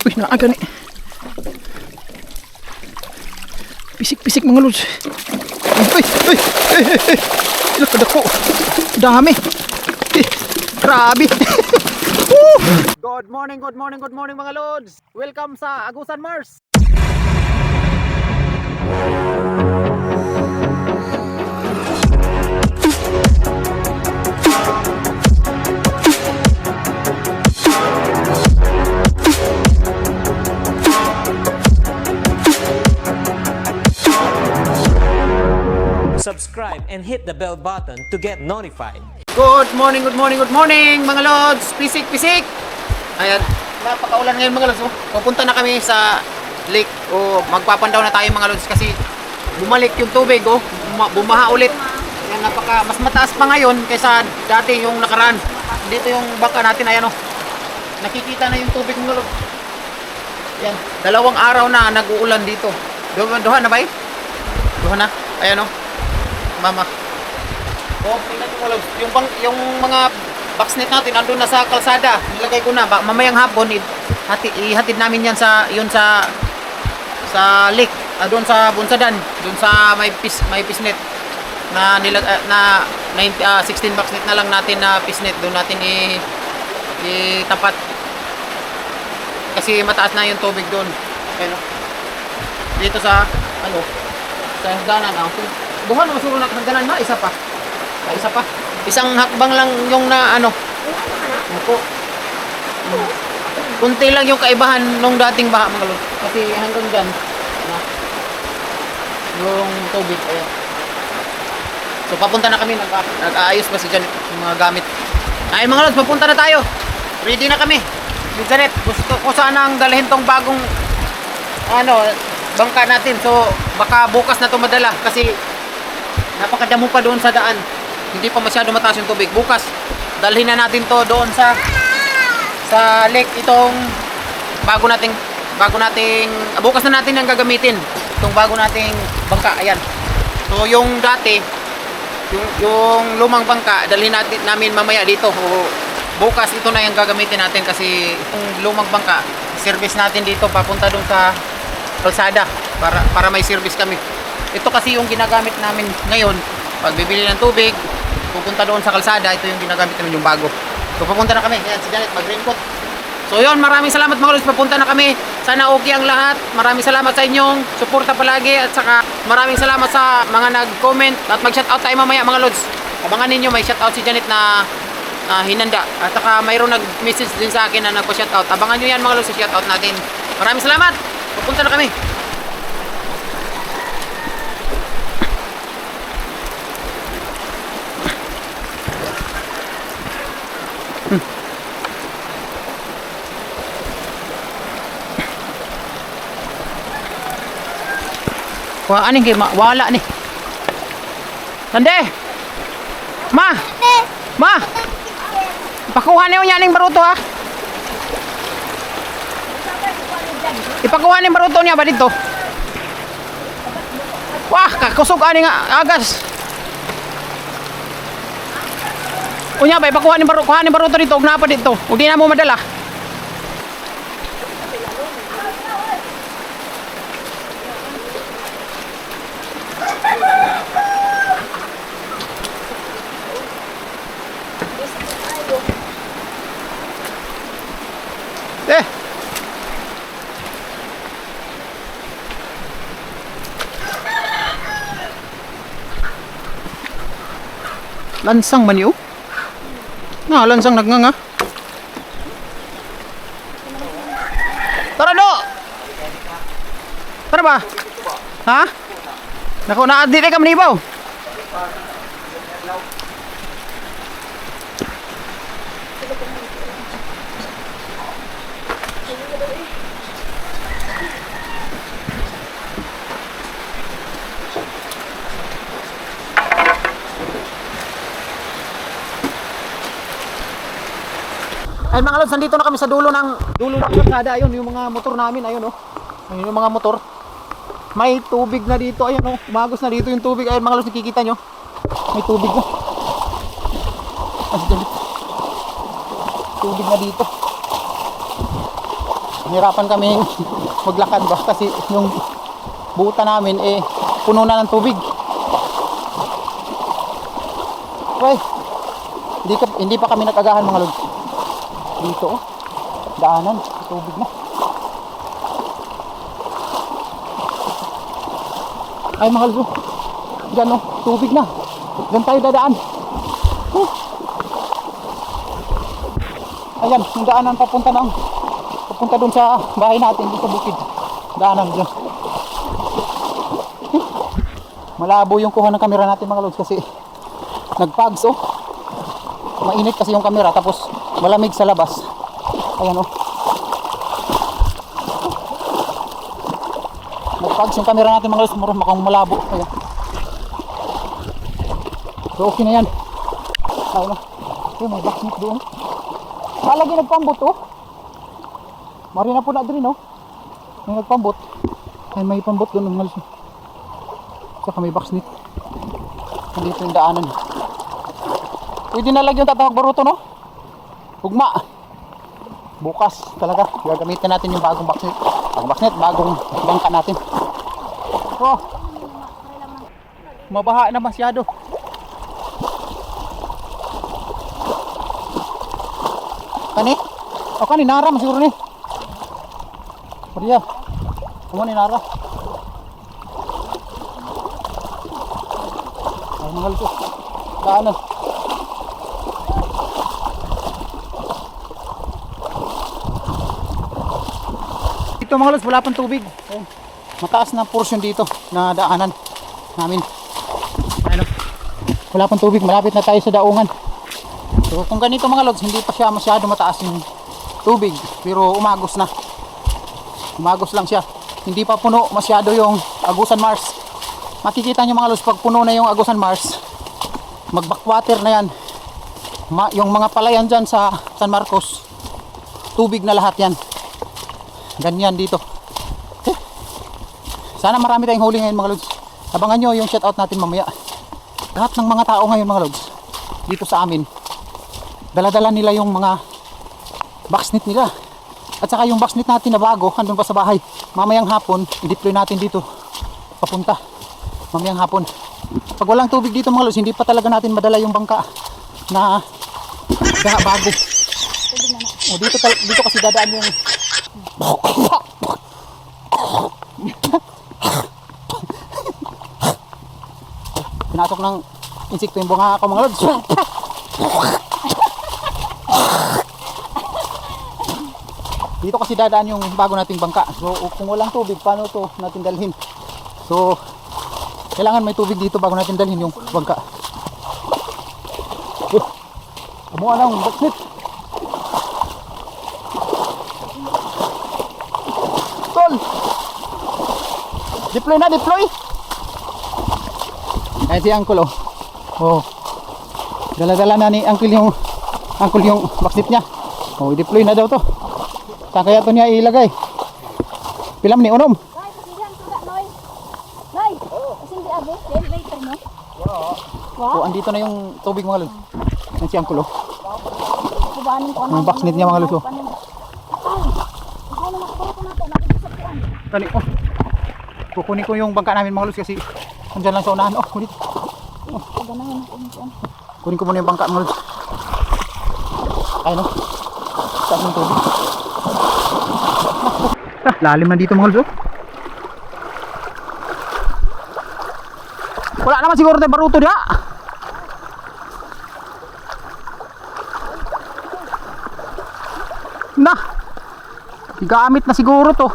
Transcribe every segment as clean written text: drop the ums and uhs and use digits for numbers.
Uy, naaga ni. Pisik-pisik mga lods. Uy, uy, uy. Ilakadako. Dami. Grabe. Good morning mga lods. Welcome sa Agusan Mars. Subscribe and hit the bell button to get notified. Good morning mga lods. Pisik. Ayan, napakaulan ngayon mga lods. Pupunta na kami sa lake o magpapandaw na tayo mga lods kasi bumalik yung tubig bumaha ulit. Ayan, mas mataas pa ngayon kaysa dati yung nakaraan. Dito yung baka natin, ayan nakikita na yung tubig mga lods. Ayan, 2 araw na nag-uulan dito. Duha na ba eh? Duha na, ayan mama. Tingnan mo lang, yung mga boxnet natin andun na sa kalsada. Nilagay ko na mamayang hapon ihatid namin yan sa lake, doon sa Bunsadan, doon sa may pisnet na 16 boxnet na lang natin na pisnet doon natin itapat. Kasi mataas na yung tubig doon. Dito sa sa hagdanan Duha na masuro na hagdanan na, isa pa. Isang hakbang lang yung Opo. Kunti lang yung kaibahan nung dating baha mga lod. Kasi hanggang dyan, yung tubig, ayan. So papunta na kami, nag-aayos pa si Janet yung mga gamit. Ay mga lods, papunta na tayo. Ready na kami. Si Janet, gusto ko sanang dalhin tong bagong bangka natin. So baka bukas na ito madala kasi napakadamo pa doon sa daan. Hindi pa masyado mataas yung tubig. Bukas dalhin na natin to doon sa lake, itong bago nating bukas na natin ang gagamitin itong bago nating bangka. Ayan. So yung dati yung lumang bangka dalhin namin mamaya dito. Bukas ito na yung gagamitin natin kasi itong lumang bangka service natin dito papunta doon sa kalsada para may service kami. Ito kasi yung ginagamit namin ngayon pag bibili ng tubig, pupunta doon sa kalsada. Ito yung ginagamit namin, yung bago. So papunta na kami. Ayan, si Janet mag-raincoat. So yun, maraming salamat mga lods, papunta na kami. Sana okay ang lahat. Maraming salamat sa inyong suporta palagi at saka maraming salamat sa mga nag-comment at mag-shoutout tayo mamaya mga lods. Abangan ninyo, may shoutout si Janet na hinanda at saka mayroong nag-message din sa akin na nagpa-shoutout. Abangan nyo yan mga lods sa shoutout natin. Maraming salamat. Papunta na kami. Wah, aning kayo, wala ni. Tande! Ma! Ipakuha niyo niya aning baruto ha. Ipakuha niyo baruto niya ba dito? Wah, kakusog aning agas. Unya ba, ipakuha niyo baruto dito, ug napa dito. Ug di na mo madala. Lansang man yun? Lansang nagnganga. Tara do! Tara ba? Ha? Naku, naadili ka manibaw. Ay mga lods, nandito na kami sa dulo ng kalsada. Ayun yung mga motor namin, ayun Ayun yung mga motor. May tubig na dito, ayun umagos na dito yung tubig. Ayun mga lods, nakikita nyo. May tubig na. Tubig na dito. Hirapan kaming maglakad ba kasi yung buta namin puno na ng tubig. Okay. Hindi pa kami nag-agahan mga lods. Dito daanan, tubig na. Ay mga lods, dyan tubig na. Dyan tayo dadaan. Ayan, yung daanan papunta dun sa bahay natin, dun sa bukid. Daanan dyan. Malabo yung kuha ng camera natin mga lods kasi nagpags mainit kasi yung camera tapos malamig sa labas. Ayan nagpags yung camera natin mga lods, mukhang malabo. Ayan. So okay na yan. Ayun may blacksmith doon. Lagi nagpambot Marina po na din may nagpambot. Ay may pambot doon mga lods. Saka may blacksmith. Dito yung daanan. Pwede na lang yung tatawag baruto Ugma. Bukas talaga gagamitin natin yung bagong blacksmith. Bagong bangka natin. Mabaha na masyado. Kani nara siguro ni. Maria. Kumo ni nara. Ay mahal ko. Daanan. Ito mga lods, wala pang tubig. Mataas na portion dito na daanan namin. Wala pang tubig, malapit na tayo sa daungan. So kung ganito mga lods, hindi pa siya masyado mataas yung tubig, pero umagos na. Umagos lang siya. Hindi pa puno masyado yung Agusan Mars. Makikita nyo mga lods, pag puno na yung Agusan Mars, mag-backwater na yan. Yung mga palayan dyan sa San Marcos, tubig na lahat yan. Ganyan dito. Sana marami tayong huli ngayon mga lods. Abangan nyo yung shoutout natin mamaya. Lahat ng mga tao ngayon mga lods, dito sa amin, dala-dala nila yung mga boxnet nila. At saka yung boxnet natin na bago, andun pa sa bahay. Mamayang hapon, i-deploy natin dito. Papunta. Mamayang hapon. Pag walang tubig dito mga lods, hindi pa talaga natin madala yung bangka na bago. Dito kasi dadaan yung pinasok ng insekto yung bunga ako mga lods. Dito kasi dadaan yung bago nating bangka. So kung walang tubig, paano to natin dalhin? So kailangan may tubig dito bago natin dalhin yung bangka. Amo anong backnet. Tol. Deploy na, deploy. Ay si Uncle dala-dala na ni Uncle yung backnet niya. I-deploy na daw to. Saan kaya to niya ilagay? Pilam ni unom. So andito na yung tubig mga lods. Yan si Uncle yung backnet niya mga lods. Tali kukunin ko yung bangka namin mga lods kasi andyan lang sa unahan. Kunin. Kunin ko muna yung bangka mga lods. Ayun saan yung tubig. Lalim na dito mga lods. Wala naman siguro tayo baruto diya. Gamit na siguro to.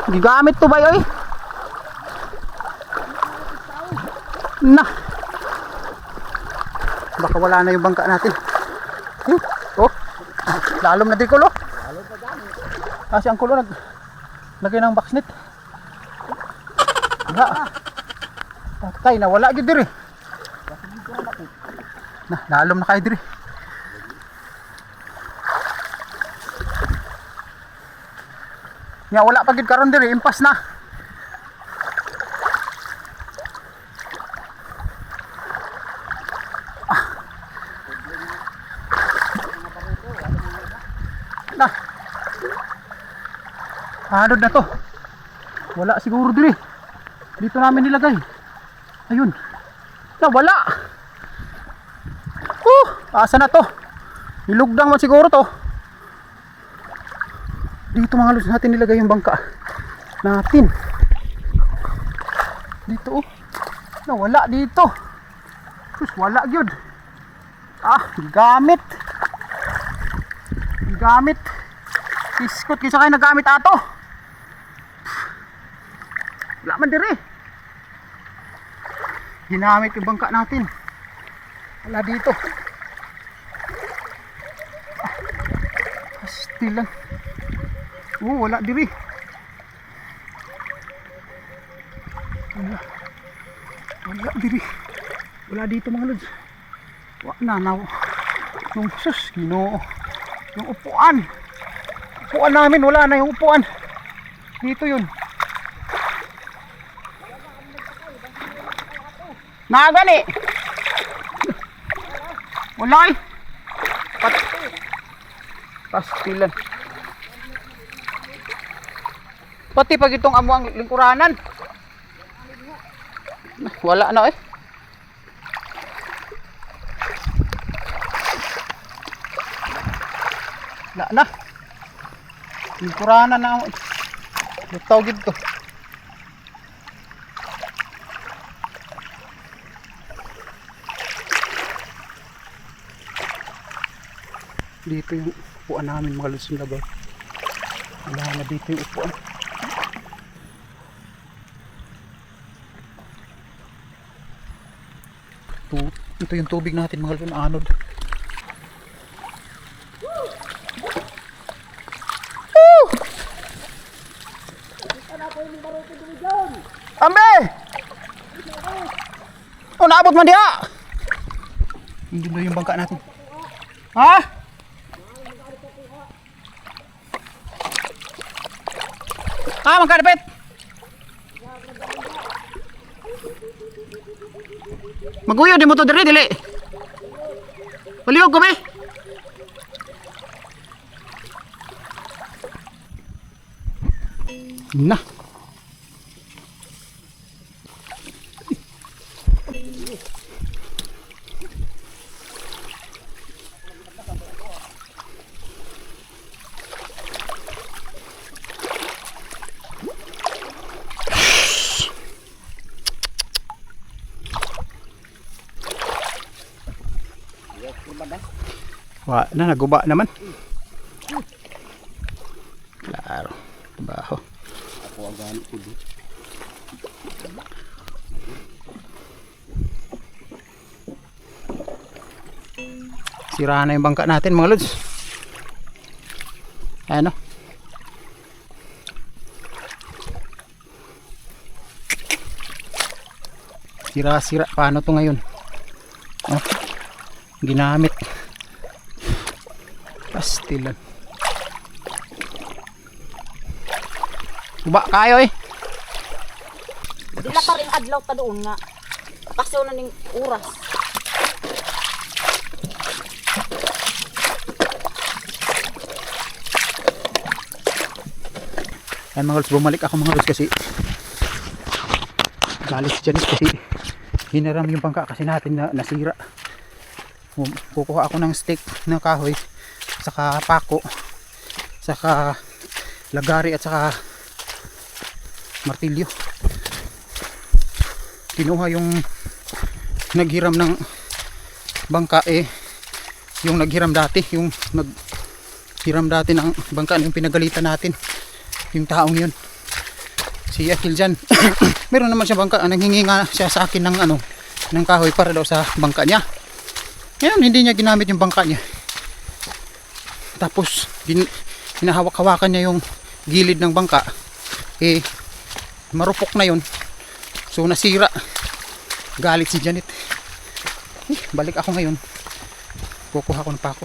Gigamit to ba yoy? Baka wala na yung bangka natin. Lalom na di kulo. Kasi ang kulo lagay ng boxnet. Patay na wala gid diri. Lalom na kay diri. Nya wala pa gid karon diri, impas na. na. Anod na to. Wala siguro diri. Dito namin nilagay. Ayun. Wala. Asa na to? Ilugdang man siguro to. Dito mga lods natin nilagay yung bangka natin. Dito wala dito. Sus, wala gyud. Gamit. Iskot kisa kayo nagamit ato. Wala man diri. Ginamit yung bangka natin. Wala dito. Still lang. Wala diri. Wala diri. Wala dito mga lods. Wala na. Yung sus, Ginoo. Yung upuan. Upuan namin, wala na yung upuan. Dito yun. Nagani. Wala eh. Pastilan. Pati pag itong amuang lingkuranan. Wala na eh. Wala na. Lingkuranan na. Lutaw gito. Dito yung upuan namin mga lods yung lagay. Wala na dito yung upuan. Ito yung tubig natin mga lods, anod. Ambe! Naabot man diha! Hindi na yung bangka natin. Ha? Magkadapit. Maguyo di mo to diri dili. Paliwag kami. Na. Wah, naguba naman. Klaro, trabaho. Ako agad ulit. Sira na yung bangka natin mga lods. Ano? Sira-sira. Paano to ngayon? Ginamit. Pastilan. Uba kayo eh. Dila pa rin adlaw ta doon nga. Kasi una ning oras. Ayan mga lods, bumalik ako mga lods kasi galit si Janice kasi hinaram yung bangka kasi natin na nasira. Kukuha ako ng stick na kahoy, saka pako, saka lagari at saka martilyo. Kinuha yung naghiram ng bangka yung naghiram dati, yung naghiram dati ng bangka, yung pinagalitan natin, yung taong yun, si Akil dyan. Meron naman siya bangka, nanghingi nga siya sa akin ng ng kahoy para daw sa bangka niya. Ngayon hindi niya ginamit yung bangka niya, tapos hinahawak-hawakan niya yung gilid ng bangka, marupok na yun, so nasira. Galit si Janet. Balik ako ngayon, kukuha ko ng pako.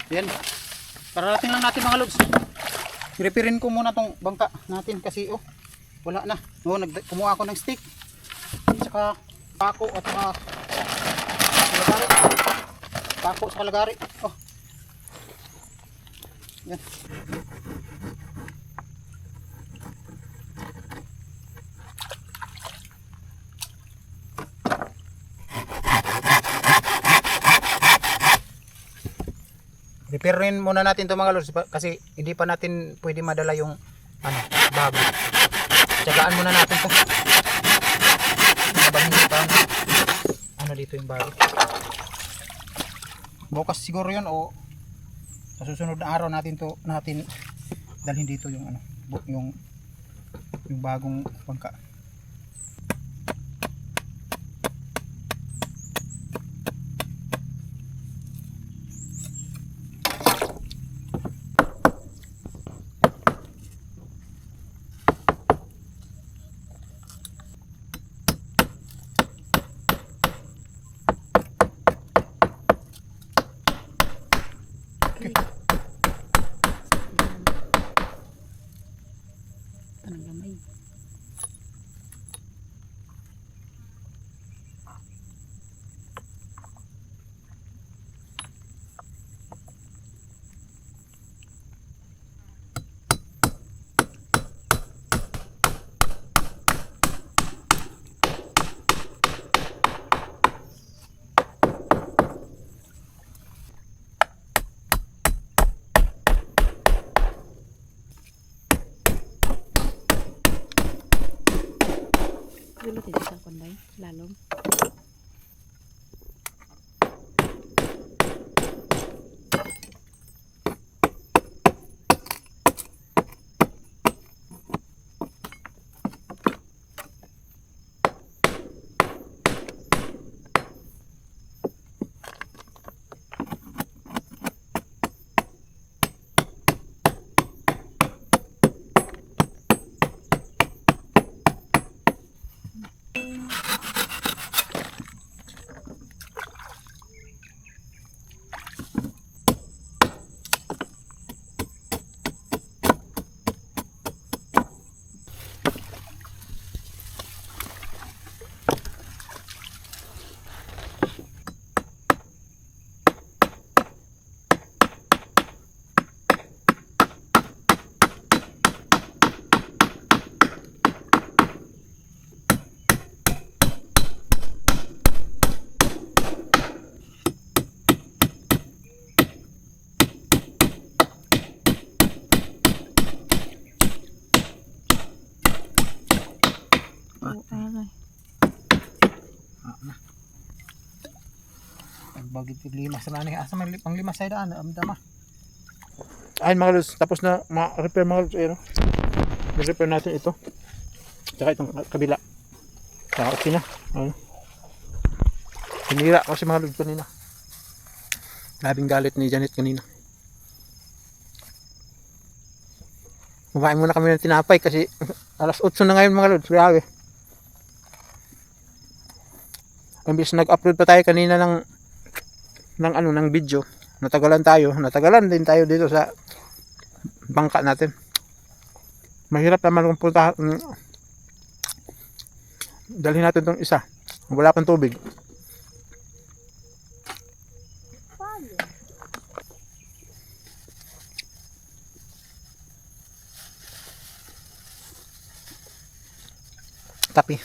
Yan, pararating lang natin mga lods. I-repairin ko muna tong bangka natin kasi wala na. Kumuha ako ng stick, saka pako at saka Pako sa kalagari. Oh. Yan. Repair muna natin to mga lods kasi hindi pa natin pwede madala yung bago. Tsagaan muna natin to. Habang hindi pa dito yung bago. Bukas siguro yun o sa susunod na araw natin dalhin dito yung yung bagong bangka. Tanang gamay. Dulu tidak sa konday, lalong. Bagit limas na ni asa may pang limas sa daan amdama. Ayun mga lods, tapos na ma-repair mga lods, ayun. I-repair natin ito. Tsaka itong kabila. Tsaka okay na. Ayun. Sinira kasi mga lods kanina. Labing galit ni Janet kanina. Kumain muna kami ng tinapay kasi alas 8 na ngayon mga lods. Grabe. Imbis nag-upload pa tayo kanina ng video, natagalan din tayo dito sa bangka natin. Mahirap naman kung dalhin natin tong isa, wala pang tubig. Tapi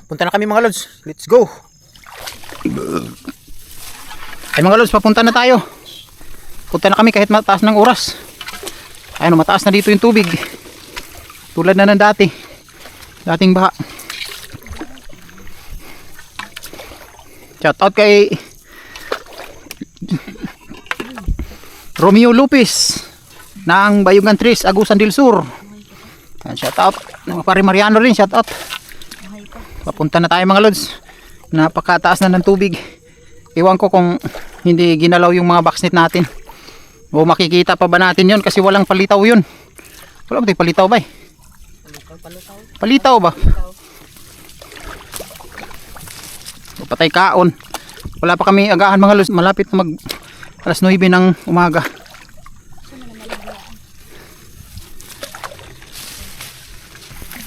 punta na kami mga lods. Let's go. Ay mga lods, papunta na tayo. Punta na kami kahit mataas ng oras. Ayun, mataas na dito yung tubig. Tulad na ng dating baha. Shout out kay Romeo Lopez ng Bayugan Tres, Agusan del Sur. Shout out. Pare Mariano rin, shout out. Papunta na tayo mga lods. Napakataas na ng tubig. Iwan ko kung hindi ginalaw yung mga boxnet natin. O makikita pa ba natin yon kasi walang palitaw yun. Wala ba tayo palitaw ba eh? Palitaw ba? O patay kaon. Wala pa kami agahan mga lods. Malapit na mag alas 9 ng umaga.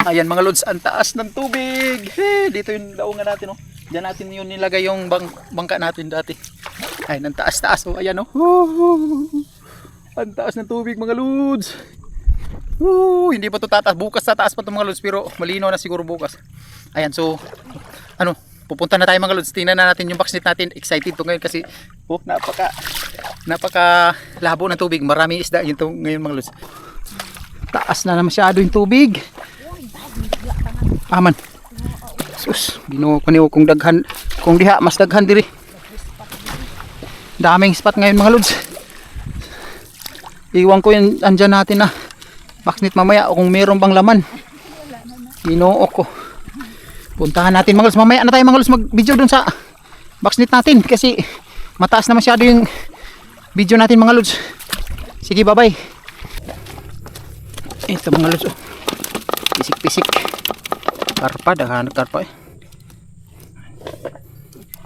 Ayan mga lods, ang taas ng tubig. Hey, dito yung daungan natin, oh. Diyan natin yun nilagay yung bangka natin dati. Ayan, ang taas-taas, oh. Ayan, oh. Ang taas ng tubig mga lods. Hindi pa to tataas. Bukas tataas pa to mga lods, pero malinaw na siguro bukas. Ayan, so ano, pupunta na tayo mga lods. Tingnan na natin yung backsnit natin. Excited to ngayon kasi napaka labo ng tubig. Marami isda yun to ngayon mga lods. Taas na masyado yung tubig. Aman. Sus, Ginoo ko niyo kung daghan, kung diha mas daghan diri. Daming spot ngayon mga lods. Iwan ko yan andyan natin na backsnit mamaya o kung meron bang laman. Ginoo ko. Puntahan natin mga lods. Mamaya na tayo mga lods mag-video dun sa backsnit natin kasi mataas na masyado yung video natin mga lods. Sige, bye-bye. Ito mga lods, oh. Pisik-pisik. Karpa, daghan karpa eh.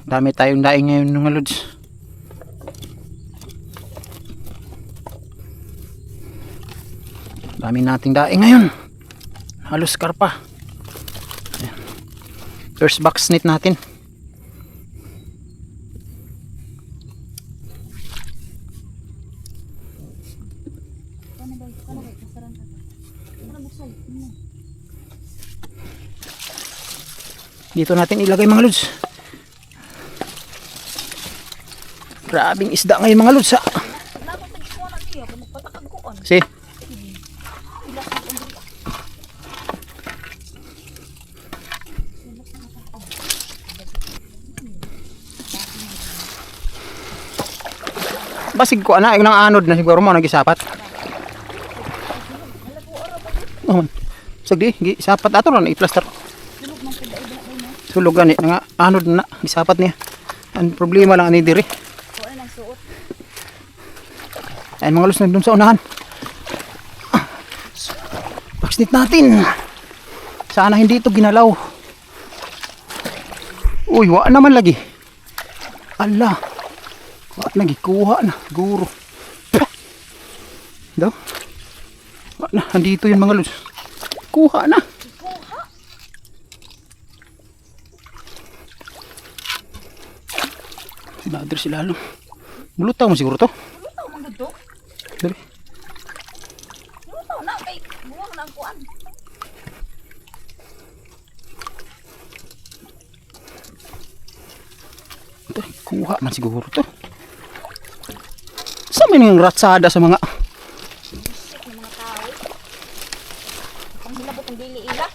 Dami tayong daing ngayon mga lods. Dami nating daing ngayon. Halos karpa. First backsnit natin. Dito natin ilagay mga lods. Grabing isda ngayon mga lods ha. Si. Basig ko ana, yung nang anod na siguro mo nagisapat. Oh, sagdi, gisapat ato na i-plaster. Sulog gani nga anod na gisapat niya. Ang problema lang ani diri. Ay mga lods nandun sa unahan. Backsnit natin. Sana hindi ito ginalaw. Uy, wa naman lagi. Allah. Wa lagi kuha na guro. Daw. Wa na andito yun mga lods. Kuha na. Sinadri sila lang. Bulutaw mo siguro to. Bulutaw man gud to. Dali. Bulutaw na kay buwang na ang kuan. Dali, kuha man siguro to. Sa may nang ratsada sa mga Bisik ng mga tao. Ang hilabot ang dili ila.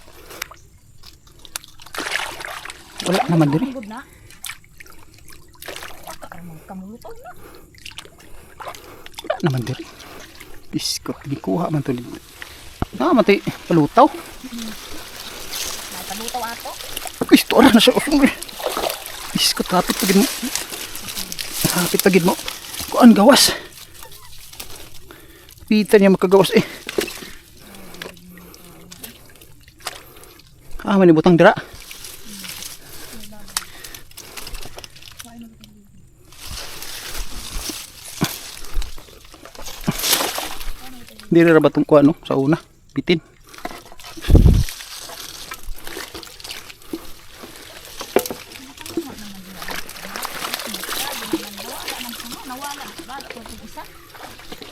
wala naman diri. Good na. Kamulutaw na. Wala naman diri. Iskot, gikuha man to. Matay palutaw. May palutaw ato. Isto na siya. Iskot, hapit pagid mo. Hapit pagid mo. Kuan gawas. Pita niya makagawas eh. Manibutang dira. Diri ra batong kuan no sa una, bitin.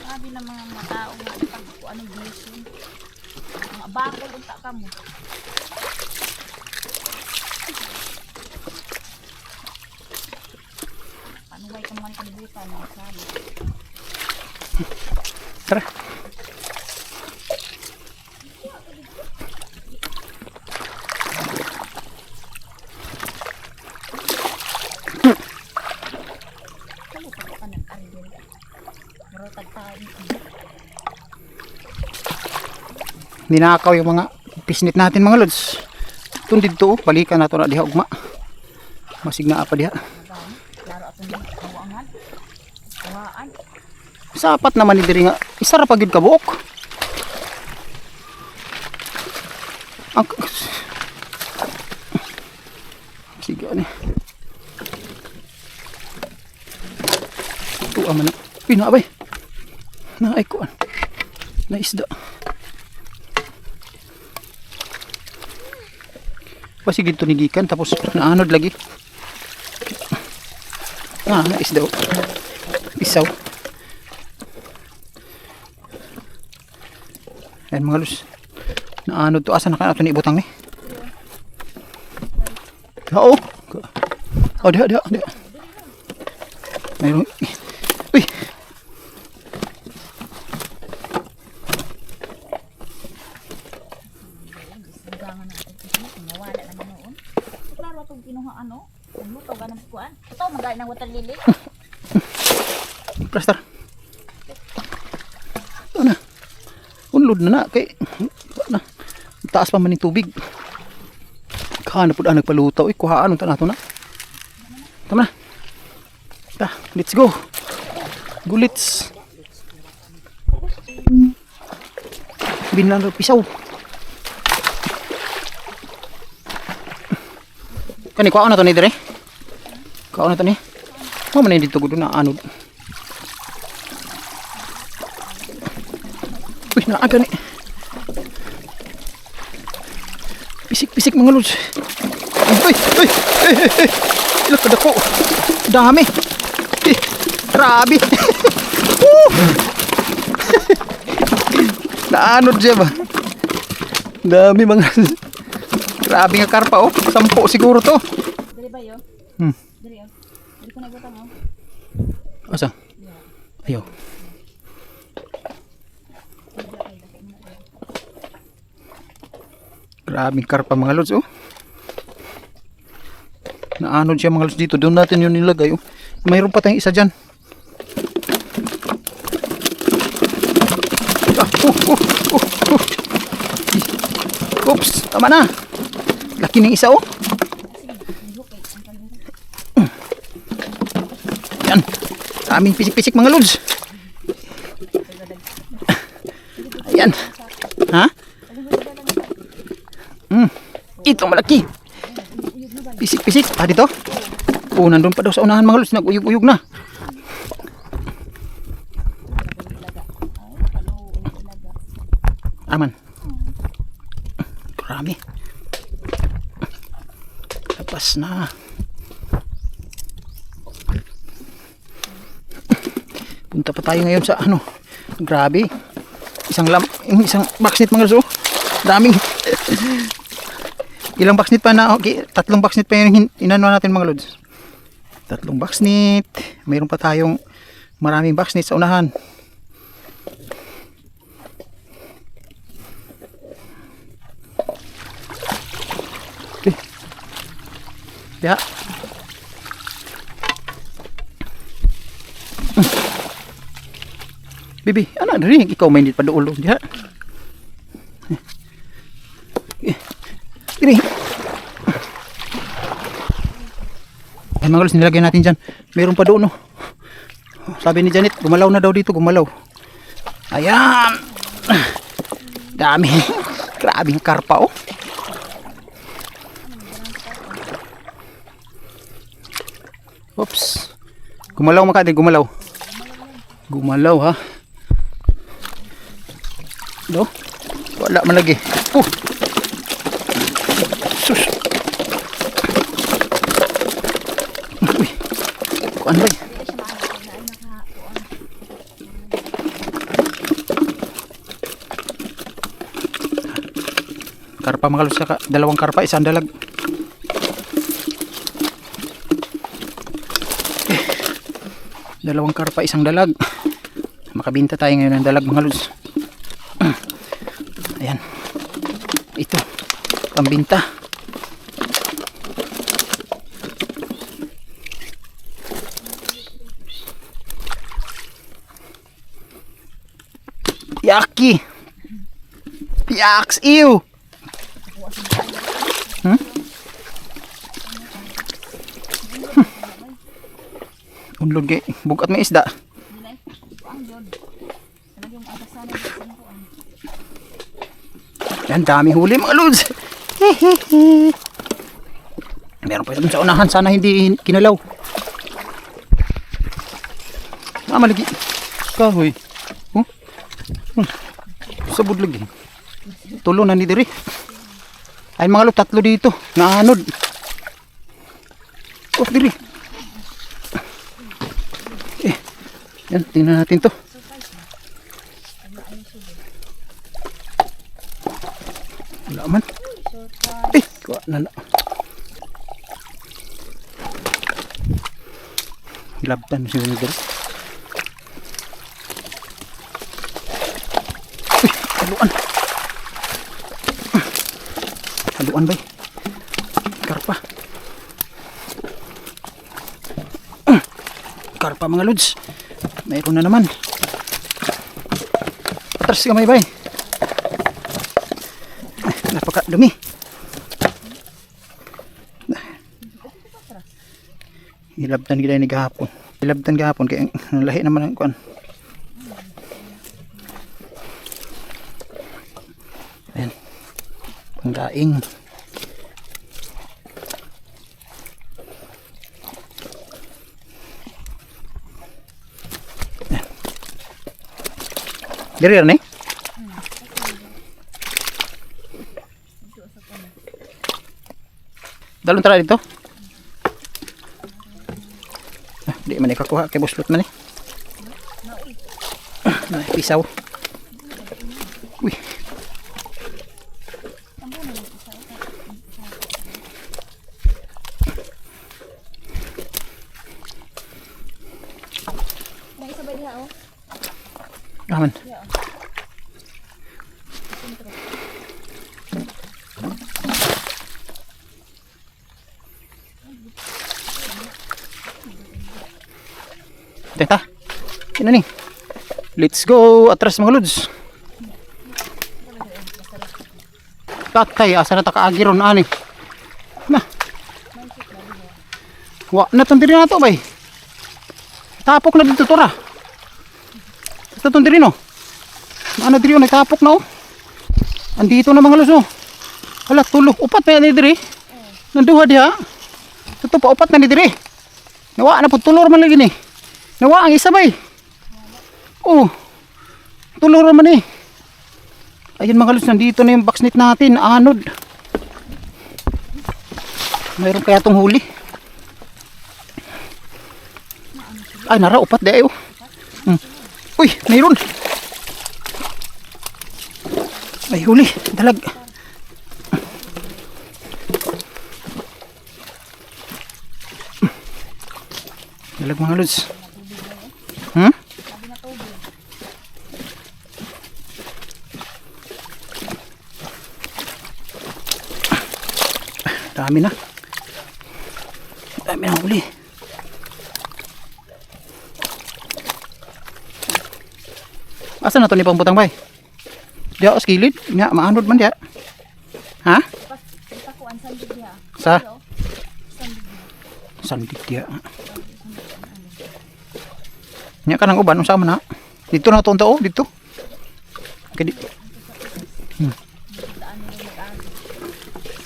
Sabi ng mga tao nga pag anong bisyo. Mga bakol unta ka mo. Panuway ka man kalibutan ng sabi. Tara. Ninakaw yung mga pisnit natin mga lods. Itong dito, balikan na ito na diha ugma. Masig na apa diha. Klaro atong kawangan. Kawaan. Sapat naman ni diri nga. Isa ra pagid ka buok. Ang sige ani. Ito aman na. Pinabay. Na ay kuan. Na isda. Pasigid to nigikan tapos naanod lagi. Isda. Isaw. Ayan mga lus. Naanod to. Asa na ka na ito ni ibutang ni? Oo. Diha. Mayroon. Uy. Gangan natin kasi mawala naman noon. Klaro itong kinuha ano. Ano to ganang kuan. Ito magay ng water lily. Plaster. Ito na. Unlod na kay na. Taas pa man yung tubig. Kana pud nagpalutaw kuhaan unta nato na. Tama na. Let's go. Gulits. Binlan pisaw. Kani kuhaan na to ni dire. Kuhaan na to ni. Mo man dito gud na anod. Uy, naaga ni. Pisik mga lods. Uy. Ilang kadako. Dami. Grabe. Naanod siya ba? Dami mga. Grabe nga karpa oh. 10 siguro to. Dili ba yo? Dili yo. Dili ko nagutang oh. Asa? Ayo. Grabing karpa mga lods oh. Naanod siya mga lods dito. Doon natin yun nilagay oh. Mayroon pa tayong isa dyan. Oops, tama na. Laki ng isa oh. Yan. Aming pisik-pisik mga lods. Ayan. Ha? Ito malaki. Pisik-pisik. Dito. Nandun pa daw sa unahan mga lods. Nag-uyog-uyog na. Aman. Marami. Tapos na. Punta pa tayo ngayon sa ano. Grabe. Isang boxnet mga lods. Daming. Ilang boxnet pa na. Okay, 3 boxnet pa yung inano natin mga lods. 3 boxnet. Mayroon pa tayong maraming boxnet sa unahan. Okay. Ya. Bibi, ano rin ikaw mainit pa doon diha. Ini. Ay mga lods, nilagay natin dyan. Meron pa doon, no? Sabi ni Janet, gumalaw na daw dito, gumalaw. Ayan. Dami. Grabing karpa, oh. Oops. Gumalaw makati, gumalaw. Gumalaw, ha? Do? Wala man lagi. Sus. Uy. Kuan ba? Karpa mga lods, saka 2 karpa, isang dalag. Dalawang karpa, isang dalag. Makabinta tayo ngayon ng dalag mga lods. Ayan. Ito. Pambinta. Yaki. Yaks. Ew. Unlod kay bukat may isda. Yan, dami huli mga lods. Meron pa sa unahan, sana hindi kinalaw. Malagi. Kahoy. Sabod lagi. Tulo na ni diri. Ay mga lo, tatlo dito. Naanod. Oh, diri. Yan, tingnan natin to. Wala man. Kuha na na. Labtan siya dito. Haluan. Haluan ba? Karpa. Karpa mga lods. Mayroon na naman. Atras kamay bay. Napakadumi. Hilabtan kita ni gahapon. Hilabtan gahapon kaya lahi naman ang kuan. Ayan. Pangdaing. Diri ni? Dalon tara dito. Di man ikakuha kay buslot man eh. Pisaw. Uy. May isa ba diha oh? Aman. Teta. Ino ni. Let's go. Atras mga lods. Tatay, asa na taka-agi ron ani. Na. Wa na tandiri na to bay. Tapok na dito tora. Ito tandiri no. Ano diri nagtapok na oh. Andito na mga lods oh. Hala tulo. Upat pa ni diri. Nanduha diha. Ito pa upat na ni diri. Nawa na pud tulor man lagi ni. Nawa ang isa bay. Oh. Tulor man eh. Ayun mga lods, nandito na yung boxnet natin. Anod. Mayroon kaya tong huli. Ay nara, upat di ayo. Uy, mayroon. Ay huli, dalag. Dalag mga lods. Dami na. Dami na huli. Asa na to ni pambutang bay? Diya os kilid, nya maanod man diya. Ha? Takuan sandig diha. Sa? Sandig diya. Nya kanang uban unsa man na? Dito na to unta oh, dito. Kadi.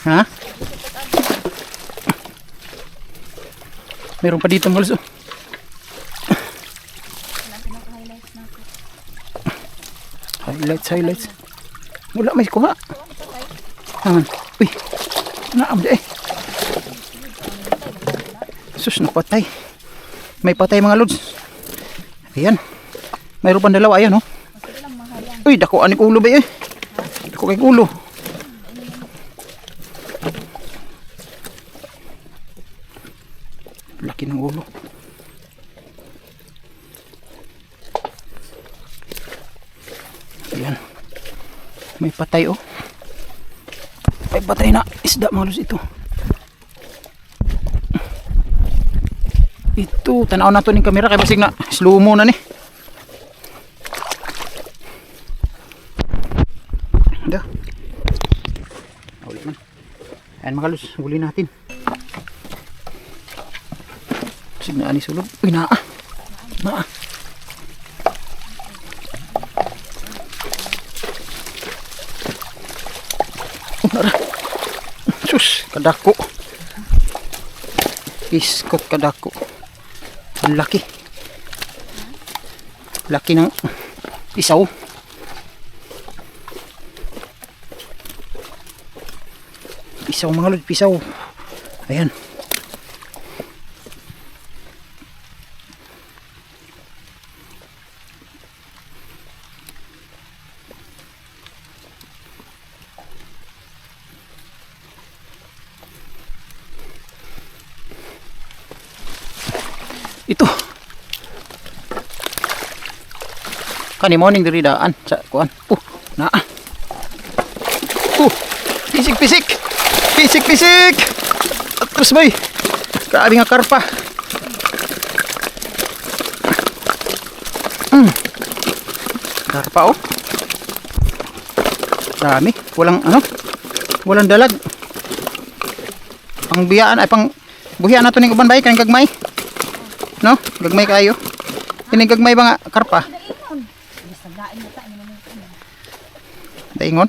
Ha? Meron pa dito mga lods. Highlights. Wala may kuha. Naman. Uy. Naam di eh. Sus, napatay. May patay mga lods. Ayan. Mayroon pang dalawa. Ayan oh. Uy, dako anik ulo ba eh. Dako kay ulo. Laki ng ulo. Ayan. May patay oh. May patay na isda mga lods ito. Ito, tanaw na to ng kamera kay basig na slow mo na ni. Ito. Ulit man. Ayan mga lods, huli natin. Basig na ani sulod. Uy, naa. Naa. Sus, kadako. Iskot kadako. Ang laki. Laki ng isaw. Pisaw mga lods, pisaw. Ayan. Ito. Kani morning diri daan sa kuan. Naa. Pisik. Pisik. Terus bay. Grabe nga karpa. Karpa oh. Dami. Walang dalag. Pang biyaan ay pang buhian nato ning uban bay kaning gagmay. No? Gagmay kayo. Kining gagmay ba nga karpa? Daingon.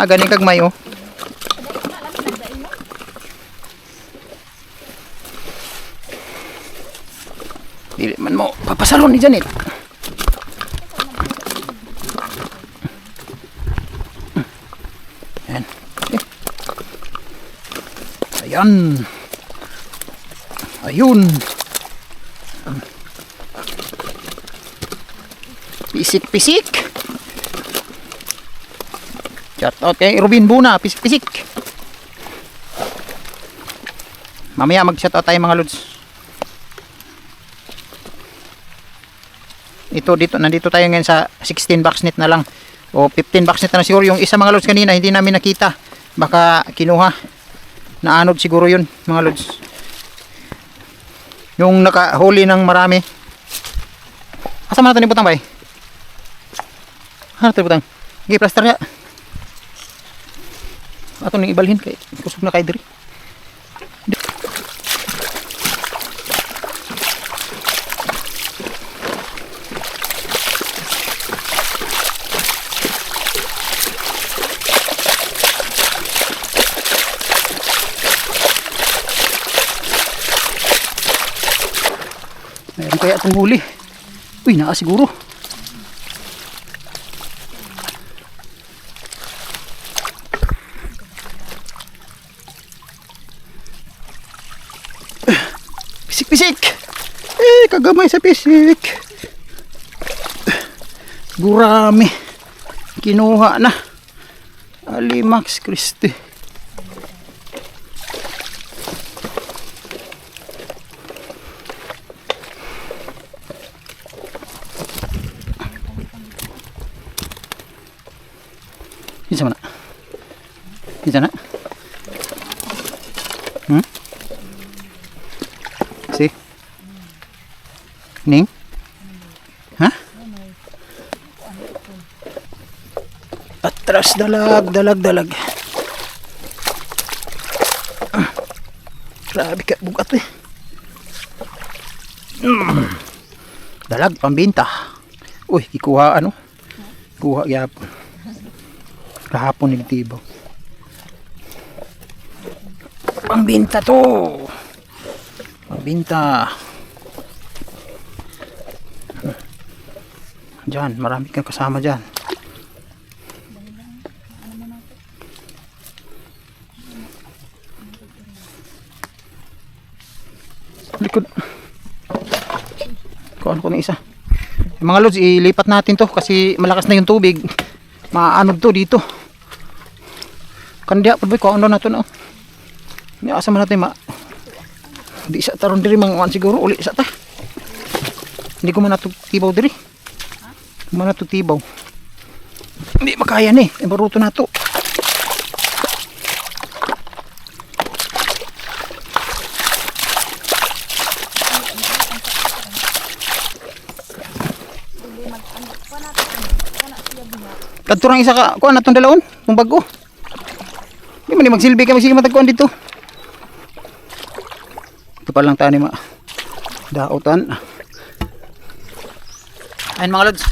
Ganing gagmay oh. Dili man mo papasalon ni Janet. Ayan. Ayan. Ayun. Pisik. Shout out kay Robin Buna, pisik. Mamaya mag-shout out tayo mga lods. Nandito tayo ngayon sa 16 box net na lang. O 15 box net na siguro. Yung isa mga lods kanina hindi namin nakita. Baka kinuha. Naanod siguro yun mga lods. Yung nakahuli ng marami. Asa man natin ibutang bay? Ano ito ibutang? Sige, plaster niya. Ato nang ibalhin kay kusog na kay diri. Meron kaya itong huli. Uy, naa siguro. Pisik. Kagamay sa pisik. Gurami. Kinuha na. Alimax Christi. Isa na. Si Ning? Ha? Atras dalag. Grabe ka bugat eh. Dalag pambinta. Uy, ikuha ano? Kuha gyapon. Kahapon nagtibaw. Pambinta to. Pambinta. Diyan, marami kang kasama diyan. Likod. Kuhaan ko ng isa. Mga lods, ilipat natin to kasi malakas na yung tubig. Maanod to dito. Kandiya, pagboy ko ano na to na. Asa man natin di sa taron diri mga siguro uli sa ta. Hindi ko man natutibaw diri. Man natutibaw. Hindi makaya ni, baruto na to. Kadto isa ka kuan natong dalaon, kung bago. Di man magsilbi ka matagkuan dito. Ito pa lang tayo ni daotan. Ayun mga lods.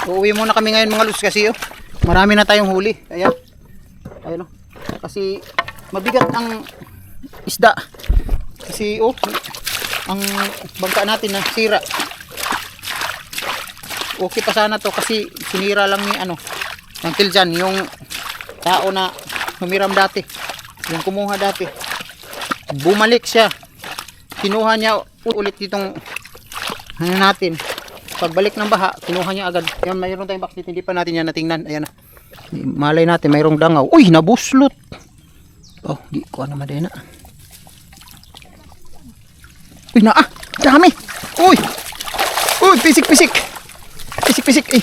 Uuwi muna kami ngayon mga lods kasi marami na tayong huli. Ayan. Ayun kasi mabigat ang isda. Kasi ang bangka natin na sira. Okay pa sana to kasi sinira lang ni Uncle Jan, yung tao na humiram dati, yung kumuha dati, bumalik siya, kinuha niya ulit ditong ano natin, pagbalik ng baha, kinuha niya agad. Yan, mayroon tayong box dito, hindi pa natin yan natingnan. Ayan na, malay natin, mayroong dangaw. Uy, nabuslot. Oh, di ko naman din na. Uy, dami. Uy, pisik. Eh.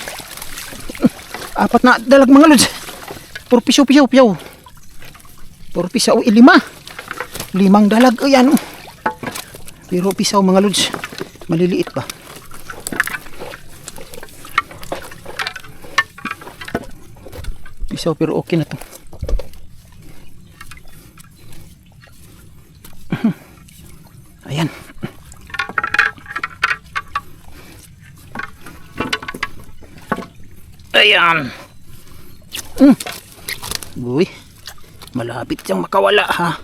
Apat na dalag mga lods. Puro pisaw. Puro pisaw, 5. 5 dalag, ayan. Pero pisaw mga lods, maliliit pa. Pisaw pero okay na to. Ayan. Ayan. Uy, malapit siyang makawala ha.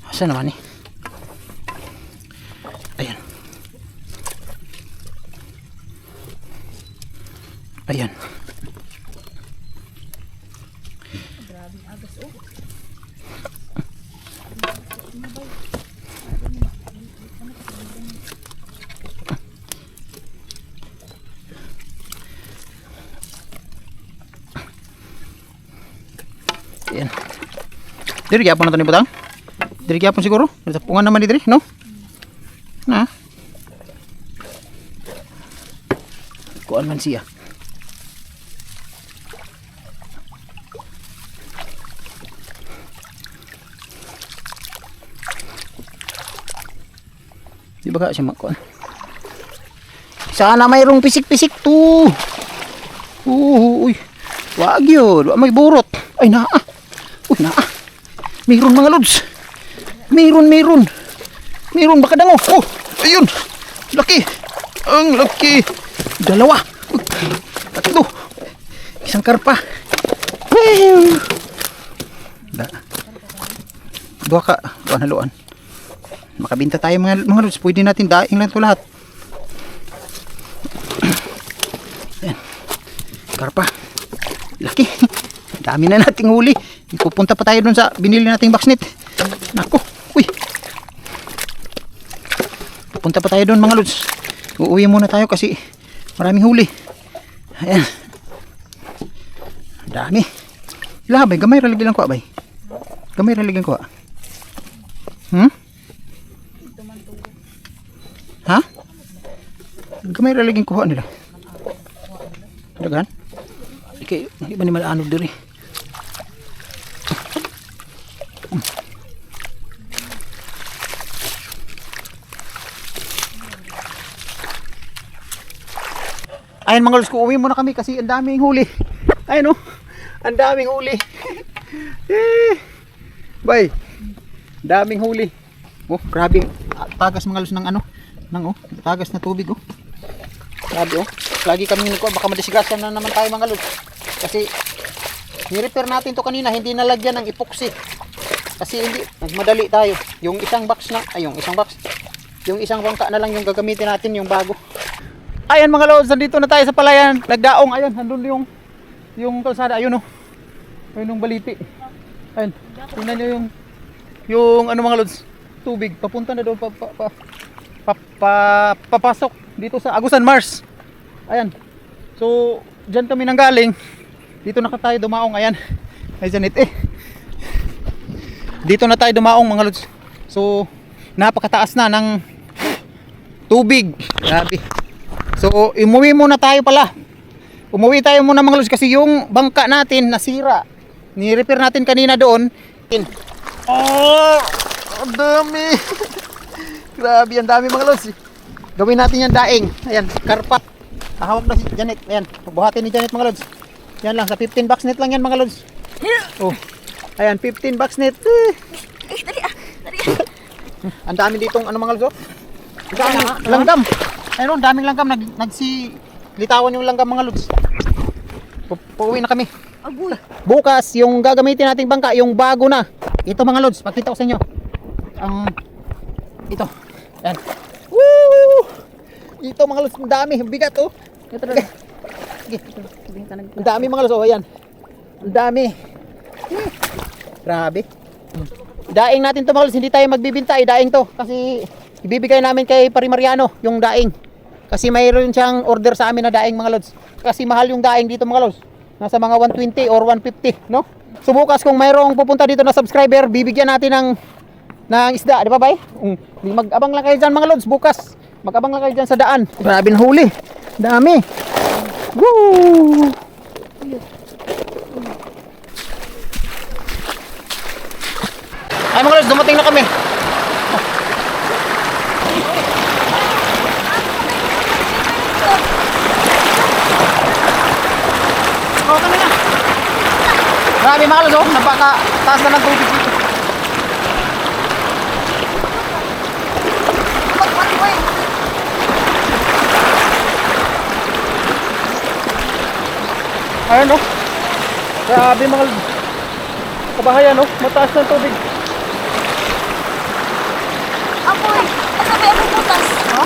Asa naman eh? Ayan. Ayan. Ayan. Diri gyapon na to ni butang. Diri gyapon siguro. Sapungan naman diri, no? Na. Kuan man siya. Di ba ka siya makuan? Sana mayroong pisik-pisik to. Uy. Wag yun. May burot. Ay, naa. Uy, naa. Mayroon mga lods. Mayroon. Baka dango. Oh, ayun. Laki. Ang laki. 2. Uy, 3. Isang karpa. Dua ka. Haluan. Makabinta tayo mga lods. Pwede natin daing lang ito lahat. Ayan. Karpa. Laki. Dami na nating huli. Pupunta pa tayo dun sa binili nating boxnet. Nako. Uy. Pupunta pa tayo dun mga lods. Uuwi muna tayo kasi maraming huli. Ayan. Dami. Ila bay, gamay ralagi lang ko bay. Gamay ralagi ko. Ha? Gamay ralagi ko nila. Dagan? Okay, hindi ba ni malaanod diri? Ayun mga lods, uwi muna kami kasi ang daming huli. Ayun oh, ang daming huli. Bay, daming huli. Oh, grabe. Tagas mga lods ng ano, tagas na tubig oh. Grabe oh. Lagi kami niko, baka madisigasan na naman tayo mga lods. Kasi ni-repair natin to kanina, hindi nalagyan ng epoxy. Kasi hindi, nagmadali tayo. Yung isang box yung isang bangka na lang yung gagamitin natin, yung bago. Ayan mga lods, nandito na tayo sa palayan. Nagdaong, ayan, nandun yung kalsada, ayun oh. Ayun yung baliti. Ayun, tingnan nyo yung ano mga lods, tubig, papunta na doon, papasok dito sa Agusan Mars. Ayan, so dyan kami nanggaling. Dito na tayo dumaong, ayan. Ay Janet eh. Dito na tayo dumaong mga lods. So, napakataas na ng tubig. Grabe. So, umuwi muna tayo pala. Umuwi tayo muna mga lods kasi yung bangka natin nasira. Ni-repair natin kanina doon. Oh, ang dami. Grabe, ang dami mga lods. Gawin natin yan daing. Ayan, karpat. Hawak na si Janet. Ayan, buhatin ni Janet mga lods. Yan lang, sa 15 bucks net lang yan mga lods. Oh, ayan, 15 bucks net. Dali. Ang dami ditong ano mga lods. Ang daming langgam. Ayun, daming langgam. Litawan yung langgam mga lods. Pauwi na kami. Agoy. Bukas, yung gagamitin nating bangka, yung bago na. Ito mga lods, pakita ko sa inyo. Ito. Yan. Woo! Ito mga lods, ang dami, ang bigat oh. Ito rin. Sige, sabihin ka Ang dami mga lods, oh ayan. Ang dami. Grabe. Daing natin to mga lods, hindi tayo magbibinta, daing to. Kasi ibibigay namin kay Pari Mariano yung daing. Kasi mayroon siyang order sa amin na daing mga lods. Kasi mahal yung daing dito mga lods. Nasa mga 120 or 150, no? So bukas kung mayroong pupunta dito na subscriber, bibigyan natin ng isda, di ba bay? Mag-abang lang kayo dyan mga lods bukas. Mag-abang lang kayo dyan sa daan. Grabe na huli. Dami. Woo! Ay mga lods, dumating na kami. Okay na. Grabe mga lods, oh. Napaka-taas na ng tubig dito. Ayan oh. Grabe mga lods. Kabahayan oh, mataas ng tubig. Apoy! Ito may ako butas. Ha?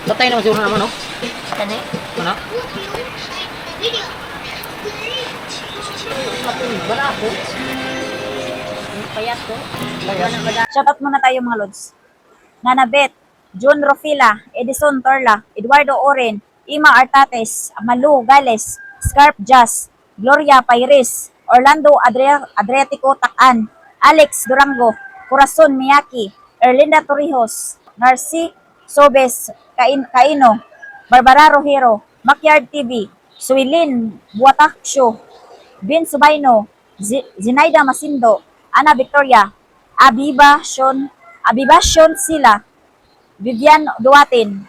Patay naman siguro naman, no? Tani? Ano? Wala ako. Payat ko. Shoutout muna tayo mga lods. Nanabet, John Rofila, Edison Torla, Eduardo Oren, Ima Artates, Malu Gales, Scarp Jazz, Gloria Pairis, Orlando Adriatico Takan, Alex Durango, Corazon Miyaki, Erlinda Torrijos, Narcy Sobes Kaino, Barbara Rojero, Backyard TV, Suilin Buataksyo, Bin Subayno, Zinaida Masindo, Ana Victoria, Abiba Sean Sila, Vivian Duatin,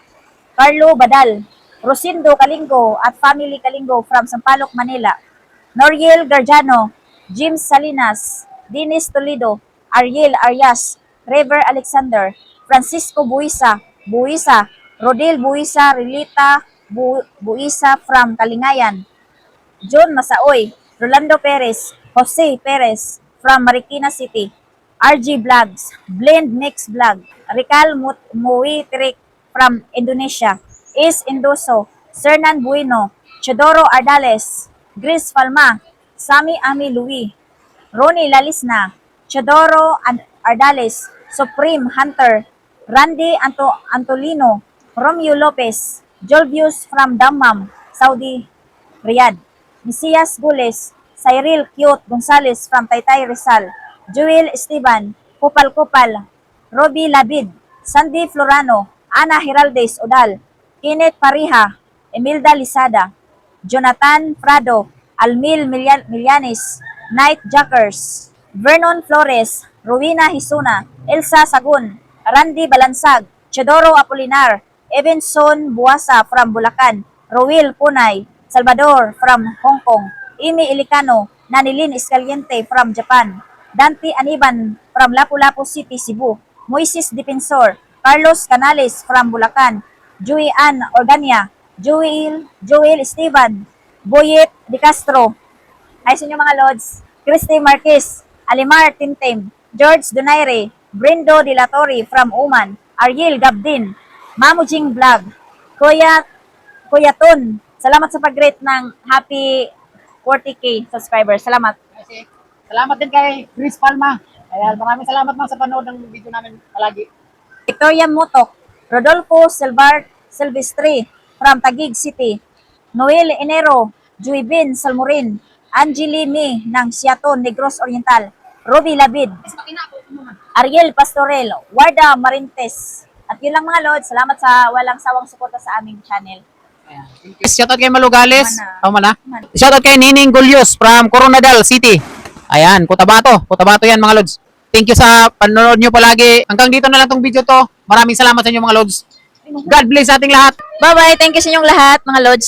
Carlo Badal, Rosindo Kalingo at Family Kalingo from Sampaloc, Manila, Noriel Garjano, James Salinas, Dennis Toledo, Ariel Arias, Rever Alexander, Francisco Buisa, Rodel Buisa, Relita Buisa from Kalingayan, John Masaoy, Rolando Perez, Jose Perez from Marikina City, RG Vlogs, Blend Mix Vlog, Rical Muitrik from Indonesia, Is Indoso, Sernan Bueno, Chodoro Ardales, Gris Palma, Sami Ami Louis, Ronnie Lalisna, Chodoro Ardales, Supreme Hunter, Randy Antolino, Romeo Lopez, Jolvius from Dammam, Saudi, Riyadh, Mesias Gules, Cyril Cute Gonzales from Taytay Rizal, Joel Esteban, Kupal, Robbie Labid, Sandy Florano, Ana Heraldes Odal, Kenneth Pariha, Emilda Lisada, Jonathan Prado, Almil Milianes, Night Jackers, Vernon Flores, Rowena Hisuna, Elsa Sagun, Randy Balansag, Chodoro Apolinar, Evanson Buasa from Bulacan, Rowil Punay, Salvador from Hong Kong, Imi Ilicano, Nanilin Escaliente from Japan, Dante Aniban from Lapu-Lapu City, Cebu, Moises Defensor, Carlos Canales from Bulacan, Joey Ann Organia, Joel Esteban, Boyet De Castro, ay sa inyo mga Lods, Christy Marquez, Alimar Tintem, George Donaire, Brindo De La Torre from Oman, Ariel Gabdin, Mamujing Vlog, Kuya Ton, salamat sa pag-rate ng happy 40k subscribers. Salamat. Salamat din kay Chris Palma. Ayan, maraming salamat mga sa panood ng video namin palagi. Victoria Motok, Rodolfo Silvestre from Taguig City, Noel Enero, Juibin Salmorin, Angeli Mi ng Siaton, Negros Oriental, Robbie Labid, Ariel Pastorel, Warda Marintes. At yun lang mga Lord, salamat sa walang sawang suporta sa aming channel. Shoutout kay Malugales. Mana. Mana. Shoutout kay Nining Gulyos from Coronadal City. Ayan, Cotabato. Cotabato yan mga lods. Thank you sa panonood nyo palagi. Hanggang dito na lang tong video to. Maraming salamat sa inyo mga lods. God bless sa ating lahat. Bye-bye. Thank you sa inyong lahat, mga Lods.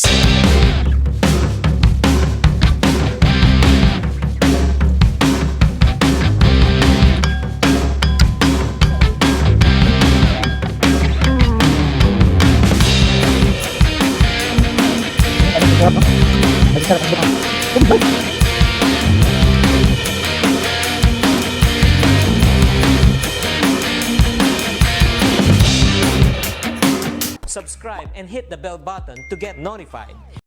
Subscribe and hit the bell button to get notified.